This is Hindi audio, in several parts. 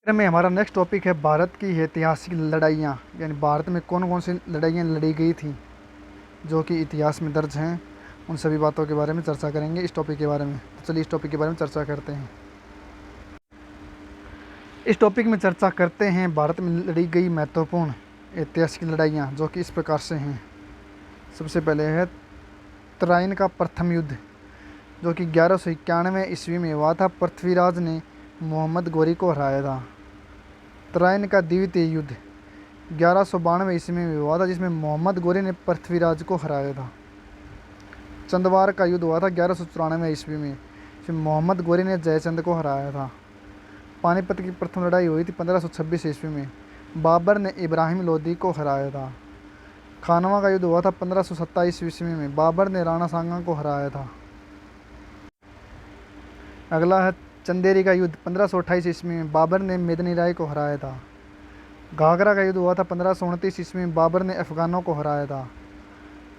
में हमारा नेक्स्ट टॉपिक है भारत की ऐतिहासिक लड़ाइयाँ, यानी भारत में कौन कौन सी लड़ाइयाँ लड़ी गई थी जो कि इतिहास में दर्ज हैं। उन सभी बातों के बारे में चर्चा करेंगे इस टॉपिक के बारे में। तो चलिए इस टॉपिक के बारे में चर्चा करते हैं। इस टॉपिक में चर्चा करते हैं भारत में लड़ी गई महत्वपूर्ण ऐतिहासिक लड़ाइयाँ, जो कि इस प्रकार से हैं। सबसे पहले है तराइन का प्रथम युद्ध, जो कि 1191 ईस्वी में हुआ था। पृथ्वीराज ने मोहम्मद गोरी को हराया था। तराइन का द्वितीय युद्ध 1192 ईस्वी में हुआ था, जिसमें मोहम्मद गोरी ने पृथ्वीराज को हराया था। चंदवार का युद्ध हुआ था 1194 ईस्वी में, जिसमें मोहम्मद गोरी ने जयचंद को हराया था। पानीपत की प्रथम लड़ाई हुई थी 1526 ईस्वी में, बाबर ने इब्राहिम लोदी को हराया था। खानवा का युद्ध हुआ था 1527 ईस्वी में, बाबर ने राणा सांगा को हराया था। अगला है चंदेरी का युद्ध 1528 ईस्वी में, बाबर ने मेदिनी राय को हराया था। घाघरा का युद्ध हुआ था 1529 ईस्वी में, बाबर ने अफगानों को हराया था।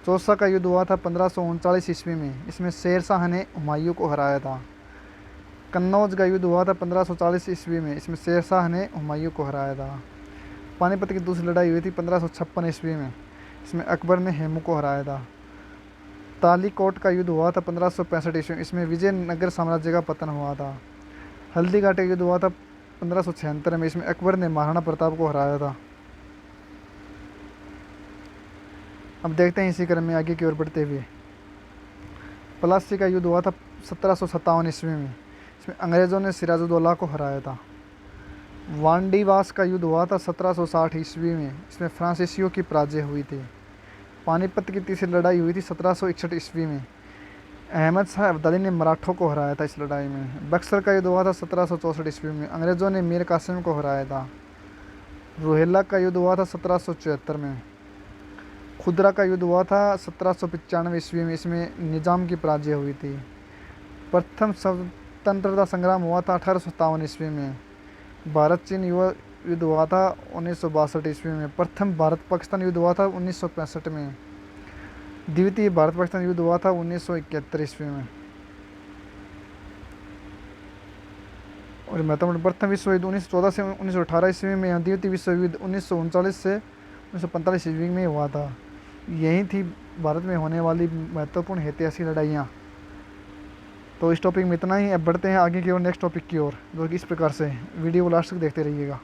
चौसा का युद्ध हुआ था 1539 ईस्वी में, इसमें शेर शाह ने हुमायूं को हराया था। कन्नौज का युद्ध हुआ था 1540 ईस्वी में, इसमें शेर शाह ने हुमायूं को हराया था। पानीपत की दूसरी लड़ाई हुई थी 1556 ईस्वी में, इसमें अकबर ने हेमू को हराया था। तालीकोट का युद्ध हुआ था 1565 ईस्वी में, इसमें विजयनगर साम्राज्य का पतन हुआ था। हल्दीघाटी का युद्ध हुआ था 1576 में, इसमें अकबर ने महाराणा प्रताप को हराया था। अब देखते हैं इसी क्रम में आगे की ओर बढ़ते हुए। प्लासी का युद्ध हुआ था 1757 ईस्वी में, इसमें अंग्रेज़ों ने सिराजुद्दौला को हराया था। वांडीवास का युद्ध हुआ था 1760 ईस्वी में, इसमें फ्रांसीसियों की पराजय हुई थी। पानीपत की तीसरी लड़ाई हुई थी 1761 ईस्वी में, अहमद शाह अब्दाली ने मराठों को हराया था इस लड़ाई में। बक्सर का युद्ध हुआ था 1764 ईस्वी में, अंग्रेज़ों ने मीर कासिम को हराया था। रोहिला का युद्ध हुआ था 1774 में। खुदरा का युद्ध हुआ था 1795 ईस्वी में, इसमें निज़ाम की पराजय हुई थी। प्रथम स्वतंत्रता संग्राम हुआ था 1857 ईस्वी में। भारत चीन युद्ध हुआ था 1962 ईस्वी में। प्रथम भारत पाकिस्तान युद्ध हुआ था 1965 में। द्वितीय भारत पाकिस्तान युद्ध हुआ था 1971 ईस्वी में। और महत्वपूर्ण प्रथम विश्व युद्ध 1914 से 1918 ईस्वी में। द्वितीय विश्व युद्ध 1939 से 1945 ईस्वी में हुआ था। यही थी भारत में होने वाली महत्वपूर्ण ऐतिहासिक लड़ाइयाँ। तो इस टॉपिक में इतना ही। अब बढ़ते हैं आगे की ओर, नेक्स्ट टॉपिक की ओर, जो कि इस प्रकार से। वीडियो को लास्ट तक देखते रहिएगा।